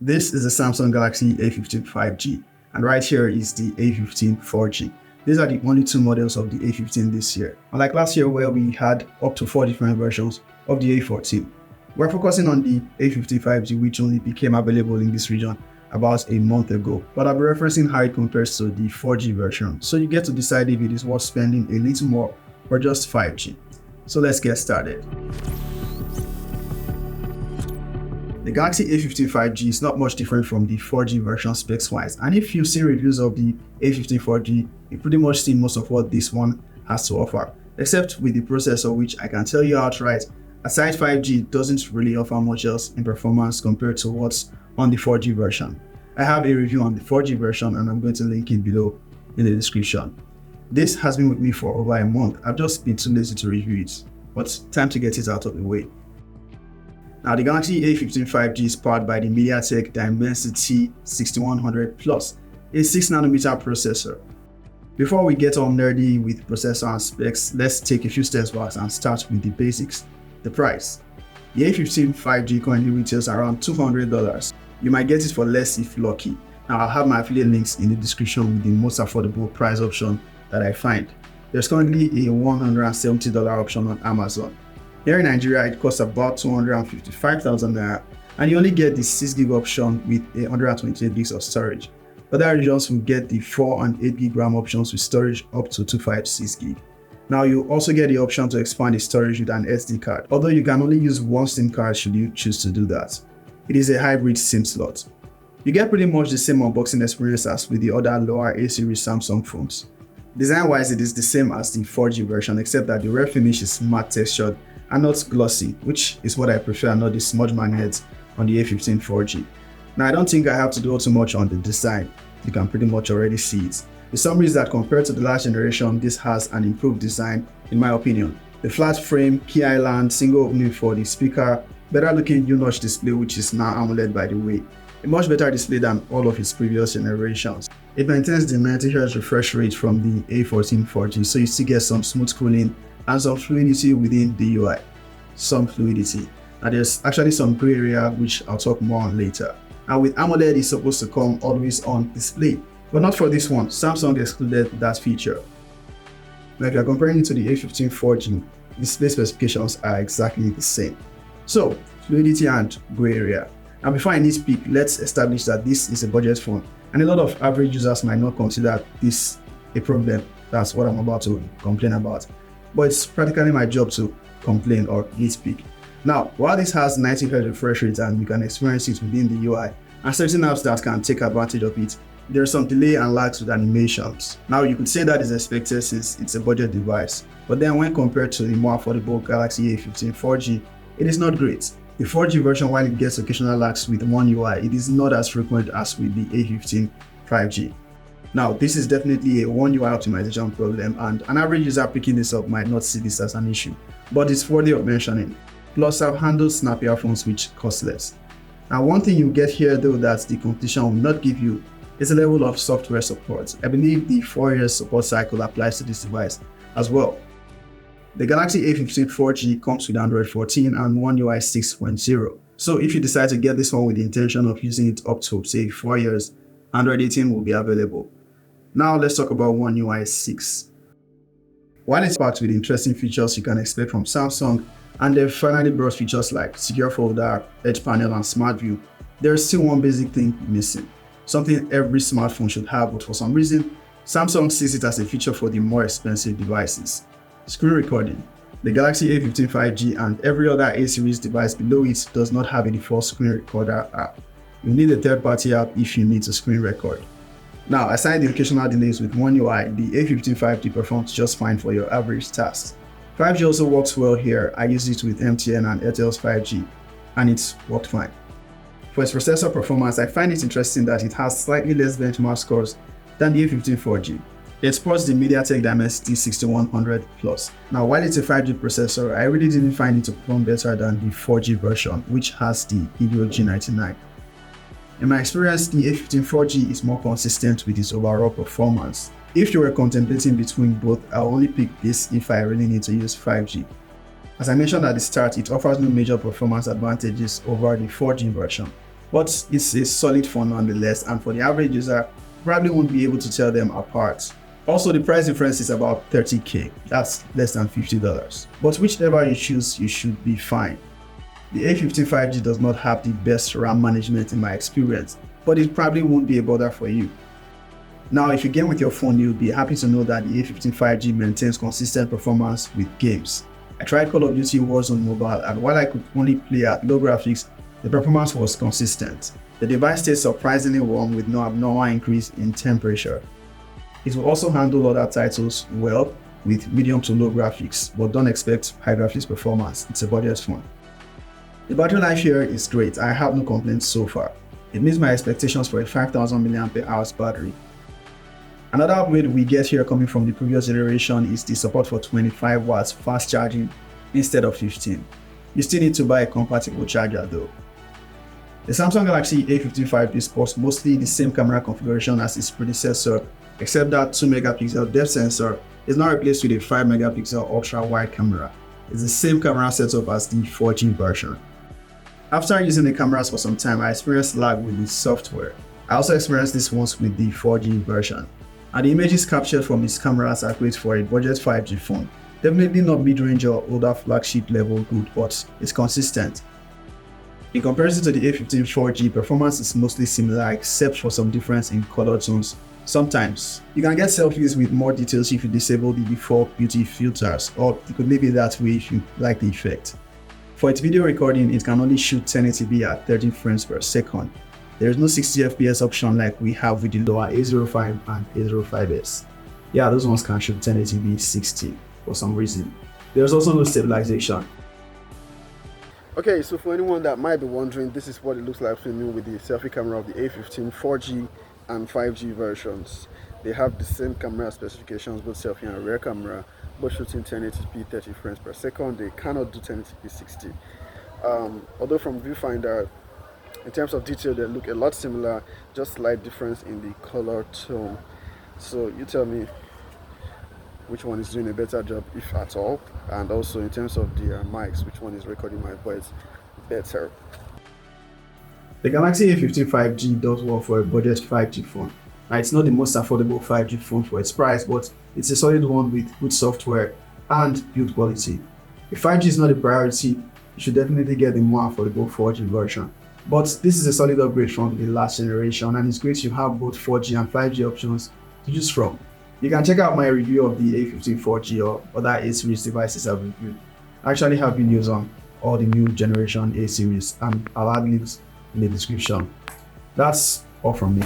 This is the Samsung Galaxy A15 5G, and right here is the A15 4G. These are the only two models of the A15 this year. Unlike last year where we had up to 4 different versions of the A14. We're focusing on the A15 5G, which only became available in this region about a month ago, but I'll be referencing how it compares to the 4G version, so you get to decide if it is worth spending a little more or just 5G. So let's get started. The Galaxy A15 5G is not much different from the 4G version specs-wise, and if you've seen reviews of the A15 4G, you pretty much see most of what this one has to offer, except with the processor, which I can tell you outright, aside 5G, doesn't really offer much else in performance compared to what's on the 4G version. I have a review on the 4G version and I'm going to link it below in the description. This has been with me for over a month. I've just been too lazy to review it, but time to get it out of the way. Now, the Galaxy A15 5G is powered by the MediaTek Dimensity 6100 Plus, a 6nm processor. Before we get all nerdy with processor and specs, let's take a few steps back and start with the basics. The price. The A15 5G currently retails around $200. You might get it for less if lucky. Now, I'll have my affiliate links in the description with the most affordable price option that I find. There's currently a $170 option on Amazon. Here in Nigeria, it costs about 255,000 naira, and you only get the 6GB option with 128 gigs of storage. Other regions will get the 4 and 8GB RAM options with storage up to 256GB. Now, you also get the option to expand the storage with an SD card, although you can only use one SIM card should you choose to do that. It is a hybrid SIM slot. You get pretty much the same unboxing experience as with the other lower A-series Samsung phones. Design-wise, it is the same as the 4G version, except that the red finish is matte textured and not glossy, which is what I prefer, not the smudge magnets on the A15 4G. Now, I don't think I have to do too much on the design. You can pretty much already see it. The summary is that compared to the last generation, this has an improved design, in my opinion. The flat frame, key island, single opening for the speaker, better looking U-notch display, which is now AMOLED by the way. A much better display than all of its previous generations. It maintains the 90Hz refresh rate from the A14 4G, so you still get some smooth scrolling and some fluidity within the UI. Some fluidity. Now, there's actually some gray area which I'll talk more on later. And with AMOLED, it's supposed to come always on display, but not for this one. Samsung excluded that feature. Now, if you're comparing it to the A15 4G, display specifications are exactly the same. So, fluidity and gray area. And before I nitpick, let's establish that this is a budget phone, and a lot of average users might not consider this a problem. That's what I'm about to complain about. But it's practically my job to complain or nitpick. Now, while this has 90Hz refresh rate and you can experience it within the UI, and certain apps that can take advantage of it, there's some delay and lags with animations. Now, you could say that is expected since it's a budget device, but then when compared to the more affordable Galaxy A15 4G, it is not great. The 4G version, while it gets occasional lags with One UI, it is not as frequent as with the A15 5G. Now, this is definitely a One UI optimization problem, and an average user picking this up might not see this as an issue, but it's worthy of mentioning. Plus, I've handled snappier phones which cost less. Now, one thing you get here though that the competition will not give you is a level of software support. I believe the 4-year support cycle applies to this device as well. The Galaxy A15 4G comes with Android 14 and One UI 6.0. So if you decide to get this one with the intention of using it up to say 4 years, Android 18 will be available. Now let's talk about One UI 6. While it's packed with interesting features you can expect from Samsung, and they've finally brought features like Secure Folder, Edge Panel, and Smart View, there's still one basic thing missing. Something every smartphone should have, but for some reason, Samsung sees it as a feature for the more expensive devices. Screen recording. The Galaxy A15 5G and every other A-series device below it does not have a default screen recorder app. You need a third-party app if you need to screen record. Now, aside the occasional delays with One UI, the A15 5G performs just fine for your average tasks. 5G also works well here. I use it with MTN and Airtel's 5G, and it's worked fine. For its processor performance, I find it interesting that it has slightly less benchmark scores than the A15 4G. It supports the MediaTek Dimensity 6100 Plus. Now, while it's a 5G processor, I really didn't find it to perform better than the 4G version, which has the Helio G99. In my experience, the A15 4G is more consistent with its overall performance. If you were contemplating between both, I'll only pick this if I really need to use 5G. As I mentioned at the start, it offers no major performance advantages over the 4G version. but it's a solid phone nonetheless, and for the average user, probably won't be able to tell them apart. Also, the price difference is about $30K, that's less than $50. But whichever you choose, you should be fine. The A15 5G does not have the best RAM management in my experience, but it probably won't be a bother for you. Now, if you game with your phone, you'll be happy to know that the A15 5G maintains consistent performance with games. I tried Call of Duty Warzone Mobile, and while I could only play at low graphics, the performance was consistent. The device stayed surprisingly warm with no abnormal increase in temperature. It will also handle other titles well with medium to low graphics, but don't expect high graphics performance. It's a budget phone. The battery life here is great. I have no complaints so far. It meets my expectations for a 5000 mAh battery. Another upgrade we get here coming from the previous generation is the support for 25 watts fast charging instead of 15. You still need to buy a compatible charger though. The Samsung Galaxy A15 5G supports mostly the same camera configuration as its predecessor, except that 2 megapixel depth sensor is now replaced with a 5 megapixel ultra wide camera. It's the same camera setup as the 4G version. After using the cameras for some time, I experienced lag with the software. I also experienced this once with the 4G version. And the images captured from its cameras are great for a budget 5G phone. Definitely not mid-range or older flagship level good, but it's consistent. In comparison to the A15 4G, performance is mostly similar except for some difference in color tones. Sometimes, you can get selfies with more details if you disable the default beauty filters, or you could leave it that way if you like the effect. For its video recording, it can only shoot 1080p at 30 frames per second. There is no 60 FPS option like we have with the lower A05 and A05s. Yeah, those ones can shoot 1080p 60 for some reason. There's also no stabilization. Okay, so for anyone that might be wondering, this is what it looks like filming with the selfie camera of the A15 4G and 5G versions. They have the same camera specifications, both selfie and rear camera, both shooting 1080p 30 frames per second. They cannot do 1080p 60. Although from viewfinder, in terms of detail, they look a lot similar, just slight difference in the color tone. So you tell me which one is doing a better job, if at all, and also in terms of the mics, which one is recording my voice better. The Galaxy A15 5G does work for a budget 5G phone. Now, it's not the most affordable 5G phone for its price, but it's a solid one with good software and build quality. If 5G is not a priority, you should definitely get the more affordable 4G version. But this is a solid upgrade from the last generation, and it's great you have both 4G and 5G options to choose from. You can check out my review of the A15 4G or other A series devices I've reviewed. I actually have videos on all the new generation A series, and I'll add links in the description. That's all from me.